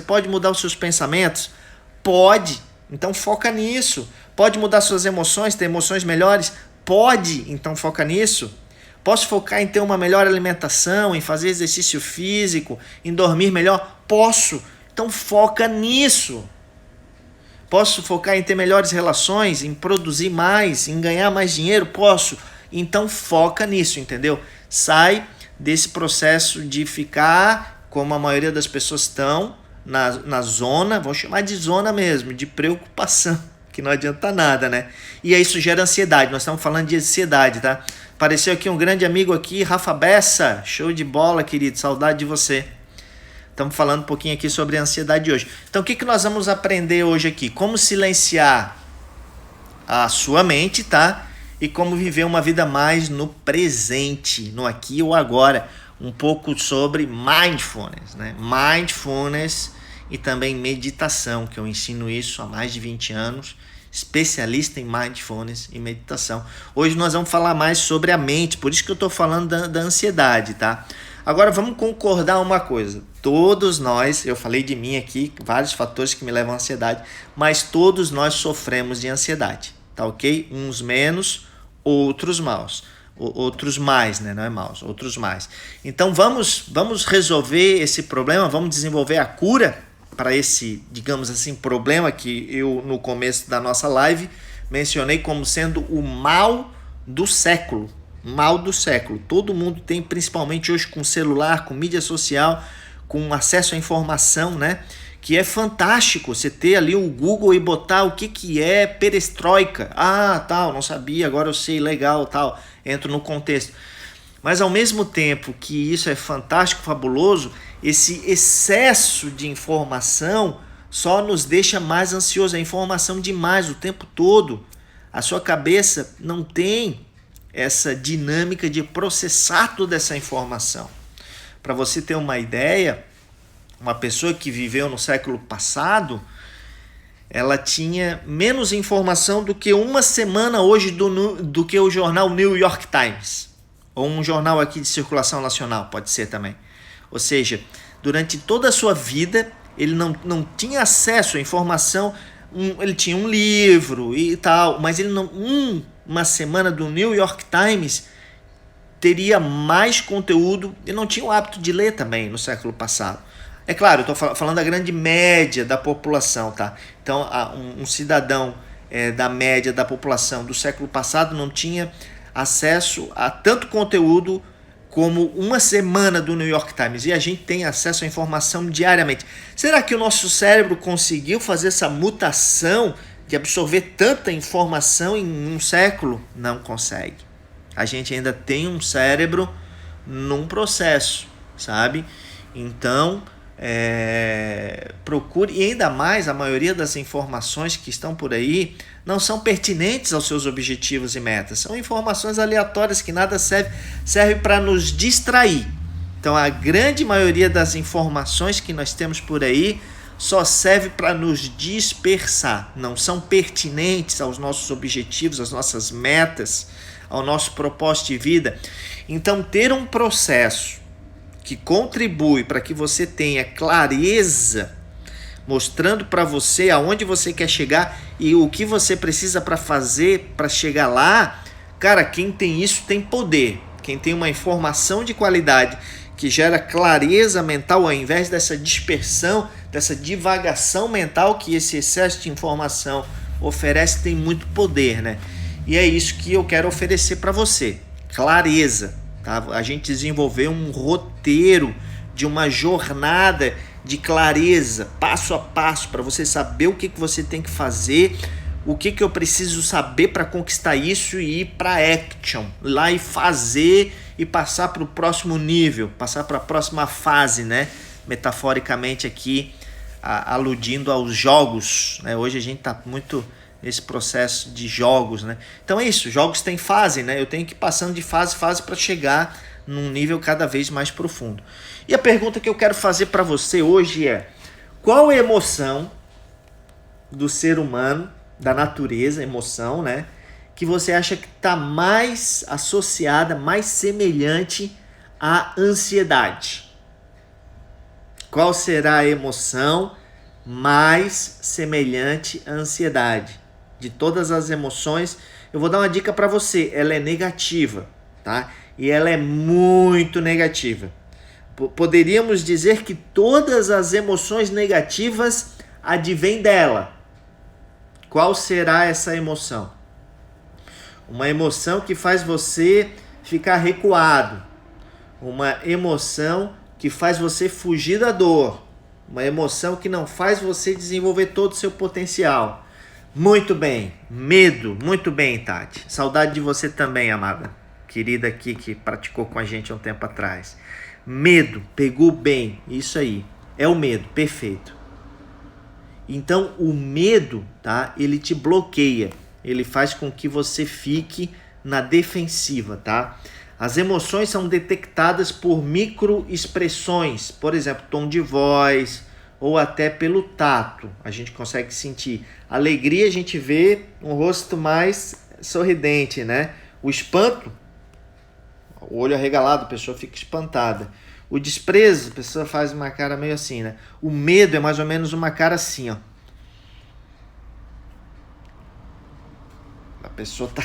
pode mudar os seus pensamentos? Pode. Então foca nisso. Pode mudar suas emoções, ter emoções melhores? Pode. Então foca nisso. Posso focar em ter uma melhor alimentação, em fazer exercício físico, em dormir melhor? Posso. Então foca nisso. Posso focar em ter melhores relações, em produzir mais, em ganhar mais dinheiro? Posso. Então foca nisso, entendeu? Sai desse processo de ficar, como a maioria das pessoas estão, na zona, vamos chamar de zona mesmo, de preocupação, que não adianta nada, né? E aí isso gera ansiedade, nós estamos falando de ansiedade, tá? Apareceu aqui um grande amigo aqui, Rafa Bessa, show de bola, querido, saudade de você. Estamos falando um pouquinho aqui sobre a ansiedade hoje. Então o que nós vamos aprender hoje aqui? Como silenciar a sua mente, tá? E como viver uma vida mais no presente, no aqui ou agora. Um pouco sobre mindfulness, né? Mindfulness e também meditação, que eu ensino isso há mais de 20 anos, especialista em mindfulness e meditação. Hoje nós vamos falar mais sobre a mente, por isso que eu estou falando da ansiedade, tá? Agora vamos concordar uma coisa, todos nós, eu falei de mim aqui, vários fatores que me levam à ansiedade, mas todos nós sofremos de ansiedade, tá ok? Uns menos, outros mais, né? Não é maus, outros mais. Então vamos resolver esse problema, vamos desenvolver a cura para esse, digamos assim, problema que eu no começo da nossa live mencionei como sendo o mal do século. Mal do século. Todo mundo tem, principalmente hoje com celular, com mídia social, com acesso à informação, né? Que é fantástico você ter ali o Google e botar o que é perestroika. Ah, tal, não sabia, agora eu sei, legal, tal. Entro no contexto. Mas ao mesmo tempo que isso é fantástico, fabuloso, esse excesso de informação só nos deixa mais ansiosos. É informação demais o tempo todo. A sua cabeça não tem essa dinâmica de processar toda essa informação. Para você ter uma ideia, uma pessoa que viveu no século passado, ela tinha menos informação do que uma semana hoje do que o jornal New York Times. Ou um jornal aqui de circulação nacional, pode ser também. Ou seja, durante toda a sua vida, ele não tinha acesso à informação, ele tinha um livro e tal, mas ele não... uma semana do New York Times teria mais conteúdo, e não tinha o hábito de ler também no século passado. É claro, eu estou falando da grande média da população, tá? Então, um cidadão da média da população do século passado não tinha acesso a tanto conteúdo como uma semana do New York Times. E a gente tem acesso à informação diariamente. Será que o nosso cérebro conseguiu fazer essa mutação de absorver tanta informação em um século? Não consegue. A gente ainda tem um cérebro num processo, sabe? Então, procure, e ainda mais a maioria das informações que estão por aí não são pertinentes aos seus objetivos e metas, são informações aleatórias que nada serve para nos distrair. Então a grande maioria das informações que nós temos por aí só serve para nos dispersar, não são pertinentes aos nossos objetivos, às nossas metas, ao nosso propósito de vida. Então ter um processo que contribui para que você tenha clareza, mostrando para você aonde você quer chegar e o que você precisa para fazer para chegar lá, cara, quem tem isso tem poder. Quem tem uma informação de qualidade que gera clareza mental ao invés dessa dispersão, dessa divagação mental que esse excesso de informação oferece, tem muito poder, né? E é isso que eu quero oferecer para você, clareza. Tá? A gente desenvolveu um roteiro de uma jornada de clareza, passo a passo, para você saber o que você tem que fazer, o que eu preciso saber para conquistar isso e ir para action, lá e fazer e passar para o próximo nível, passar para a próxima fase, né? Metaforicamente aqui, aludindo aos jogos, né? Hoje a gente está muito nesse processo de jogos, né? Então é isso, jogos têm fase, né? Eu tenho que ir passando de fase para chegar num nível cada vez mais profundo. E a pergunta que eu quero fazer para você hoje é: qual emoção do ser humano, da natureza, emoção, né, que você acha que está mais associada, mais semelhante à ansiedade? Qual será a emoção mais semelhante à ansiedade? De todas as emoções, eu vou dar uma dica para você, ela é negativa, tá? E ela é muito negativa. Poderíamos dizer que todas as emoções negativas advêm dela. Qual será essa emoção? Uma emoção que faz você ficar recuado. Uma emoção que faz você fugir da dor. Uma emoção que não faz você desenvolver todo o seu potencial. Muito bem, medo. Muito bem, Tati. Saudade de você também, amada. Querida aqui que praticou com a gente há um tempo atrás. Medo, pegou bem. Isso aí, é o medo, perfeito. Então, o medo, tá? Ele te bloqueia. Ele faz com que você fique na defensiva, tá? As emoções são detectadas por microexpressões, por exemplo, tom de voz ou até pelo tato. A gente consegue sentir. Alegria, a gente vê um rosto mais sorridente, né? O espanto, o olho arregalado, a pessoa fica espantada. O desprezo, a pessoa faz uma cara meio assim, né? O medo é mais ou menos uma cara assim, ó. A pessoa tá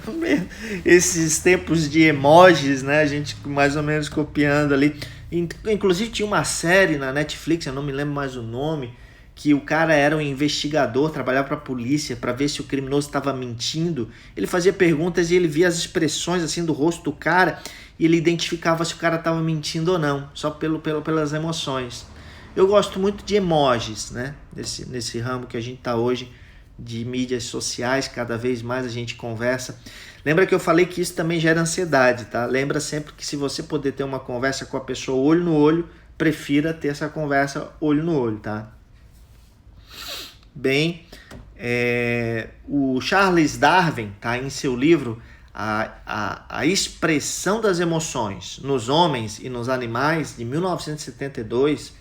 com medo. Esses tempos de emojis, né? A gente mais ou menos copiando ali. Inclusive tinha uma série na Netflix, eu não me lembro mais o nome, que o cara era um investigador, trabalhava para a polícia para ver se o criminoso estava mentindo. Ele fazia perguntas e ele via as expressões assim do rosto do cara e ele identificava se o cara estava mentindo ou não, só pelas emoções. Eu gosto muito de emojis, né? Nesse ramo que a gente está hoje de mídias sociais, cada vez mais a gente conversa. Lembra que eu falei que isso também gera ansiedade, tá? Lembra sempre que se você poder ter uma conversa com a pessoa olho no olho, prefira ter essa conversa olho no olho, tá? Bem, o Charles Darwin, tá, em seu livro a Expressão das Emoções nos Homens e nos Animais, de 1972,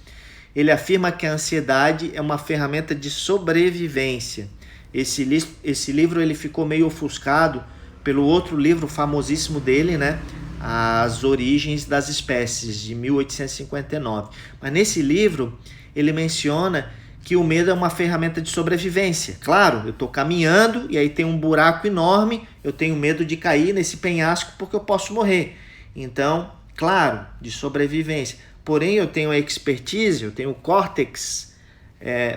ele afirma que a ansiedade é uma ferramenta de sobrevivência. Esse livro ele ficou meio ofuscado pelo outro livro famosíssimo dele, né? As Origens das Espécies, de 1859. Mas nesse livro ele menciona que o medo é uma ferramenta de sobrevivência. Claro, eu estou caminhando e aí tem um buraco enorme, eu tenho medo de cair nesse penhasco porque eu posso morrer. Então, claro, de sobrevivência. Porém, eu tenho a expertise, eu tenho o córtex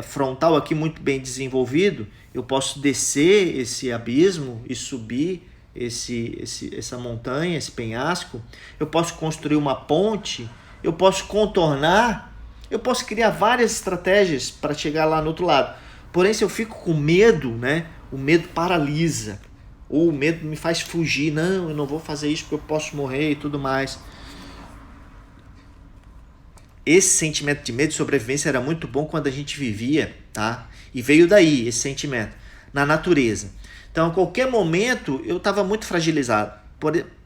frontal aqui muito bem desenvolvido, eu posso descer esse abismo e subir essa montanha, esse penhasco, eu posso construir uma ponte, eu posso contornar, eu posso criar várias estratégias para chegar lá no outro lado. Porém, se eu fico com medo, né, o medo paralisa, ou o medo me faz fugir, não, eu não vou fazer isso porque eu posso morrer e tudo mais. Esse sentimento de medo e sobrevivência era muito bom quando a gente vivia, tá? E veio daí esse sentimento, na natureza. Então, a qualquer momento, eu estava muito fragilizado.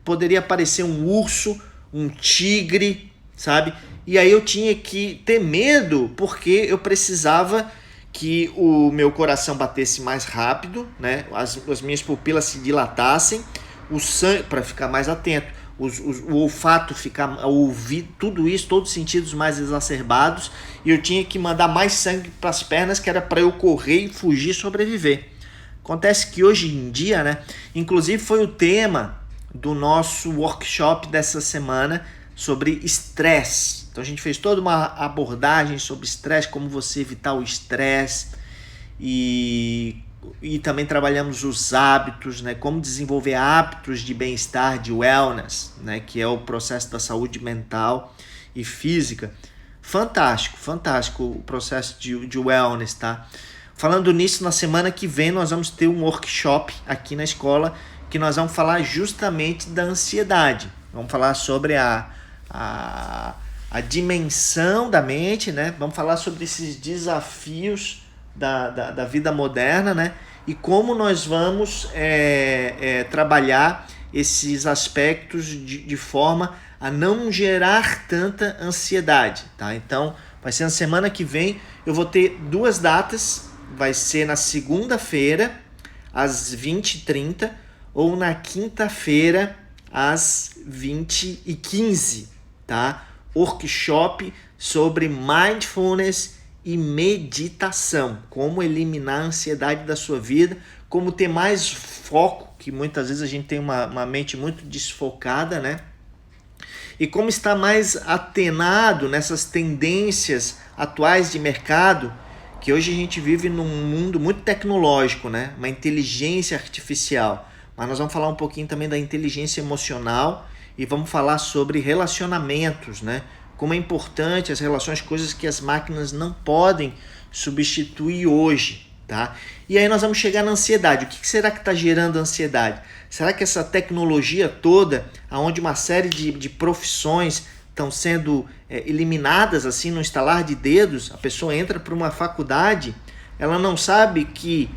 Poderia aparecer um urso, um tigre, sabe? E aí eu tinha que ter medo, porque eu precisava que o meu coração batesse mais rápido, né? As minhas pupilas se dilatassem, o sangue, para ficar mais atento. O olfato ficar, ouvir tudo isso, todos os sentidos mais exacerbados, e eu tinha que mandar mais sangue para as pernas, que era para eu correr e fugir e sobreviver. Acontece que hoje em dia, né, inclusive foi o tema do nosso workshop dessa semana sobre estresse. Então a gente fez toda uma abordagem sobre estresse, como você evitar o estresse, e também trabalhamos os hábitos, né? Como desenvolver hábitos de bem-estar, de wellness, né? Que é o processo da saúde mental e física. Fantástico, fantástico o processo de wellness, tá? Falando nisso, na semana que vem nós vamos ter um workshop aqui na escola que nós vamos falar justamente da ansiedade. Vamos falar sobre a dimensão da mente, né? Vamos falar sobre esses desafios da vida moderna, né? E como nós vamos trabalhar esses aspectos de forma a não gerar tanta ansiedade, tá? Então, vai ser na semana que vem, eu vou ter 2 datas, vai ser na segunda-feira, às 20h30, ou na quinta-feira, às 20h15, tá? Workshop sobre mindfulness e meditação, como eliminar a ansiedade da sua vida, como ter mais foco, que muitas vezes a gente tem uma mente muito desfocada, né? E como estar mais atenado nessas tendências atuais de mercado, que hoje a gente vive num mundo muito tecnológico, né? Uma inteligência artificial. Mas nós vamos falar um pouquinho também da inteligência emocional e vamos falar sobre relacionamentos, né? Como é importante as relações, coisas que as máquinas não podem substituir hoje, tá? E aí nós vamos chegar na ansiedade. O que será que está gerando ansiedade? Será que essa tecnologia toda, onde uma série de profissões estão sendo eliminadas assim no estalar de dedos, a pessoa entra para uma faculdade, ela não sabe que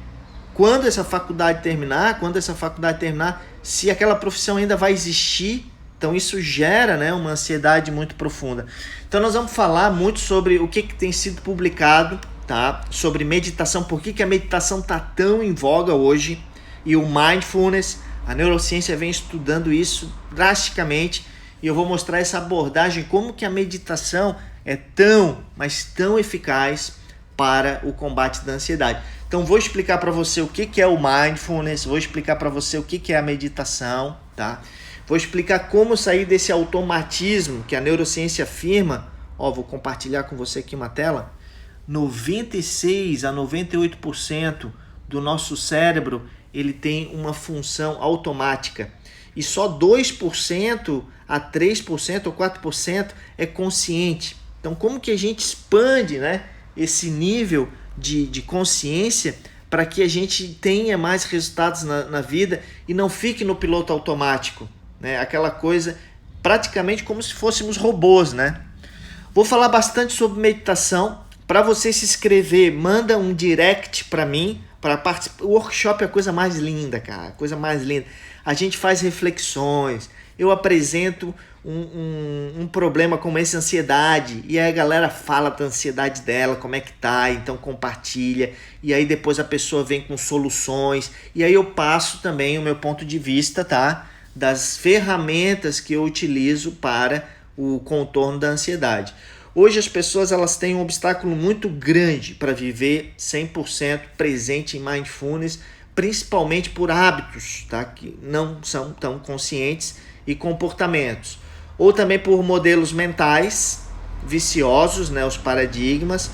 quando essa faculdade terminar, se aquela profissão ainda vai existir. Então isso gera, né, uma ansiedade muito profunda. Então nós vamos falar muito sobre o que tem sido publicado, tá? Sobre meditação, por que a meditação está tão em voga hoje, e o mindfulness, a neurociência vem estudando isso drasticamente, e eu vou mostrar essa abordagem, como que a meditação é tão, mas tão eficaz para o combate da ansiedade. Então vou explicar para você o que é o mindfulness, vou explicar para você o que é a meditação, tá? Vou explicar como sair desse automatismo que a neurociência afirma. Vou compartilhar com você aqui uma tela. 96 a 98% do nosso cérebro ele tem uma função automática. E só 2% a 3% ou 4% é consciente. Então, como que a gente expande, né, esse nível de consciência para que a gente tenha mais resultados na vida e não fique no piloto automático? Né? Aquela coisa praticamente como se fôssemos robôs, né? Vou falar bastante sobre meditação. Para você se inscrever, manda um direct para mim, para participar. O workshop é a coisa mais linda, cara, a coisa mais linda. A gente faz reflexões, eu apresento um problema como esse, ansiedade, e aí a galera fala da ansiedade dela, como é que tá, então compartilha, e aí depois a pessoa vem com soluções, e aí eu passo também o meu ponto de vista, tá? Das ferramentas que eu utilizo para o contorno da ansiedade. Hoje as pessoas elas têm um obstáculo muito grande para viver 100% presente em mindfulness, principalmente por hábitos, tá? Que não são tão conscientes, e comportamentos. Ou também por modelos mentais viciosos, né? Os paradigmas,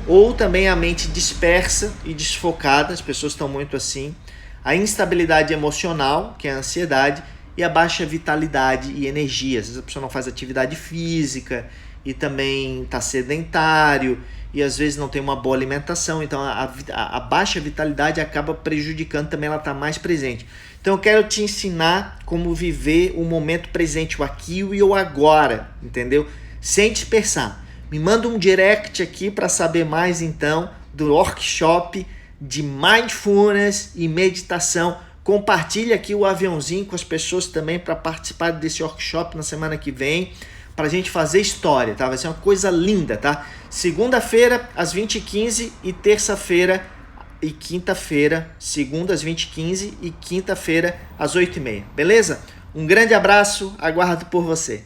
ou também a mente dispersa e desfocada, as pessoas estão muito assim, a instabilidade emocional, que é a ansiedade, e a baixa vitalidade e energia. Às vezes a pessoa não faz atividade física e também está sedentário e às vezes não tem uma boa alimentação, então a baixa vitalidade acaba prejudicando também, ela está mais presente. Então eu quero te ensinar como viver o momento presente, o aqui e o agora, entendeu? Sem dispersar. Me manda um direct aqui para saber mais então do workshop de mindfulness e meditação. Compartilha aqui o aviãozinho com as pessoas também para participar desse workshop na semana que vem, para a gente fazer história, tá? Vai ser uma coisa linda, tá? Segunda-feira às 20h15 e terça-feira e quinta-feira, segunda às 20h15 e quinta-feira às 8h30, beleza? Um grande abraço, aguardo por você.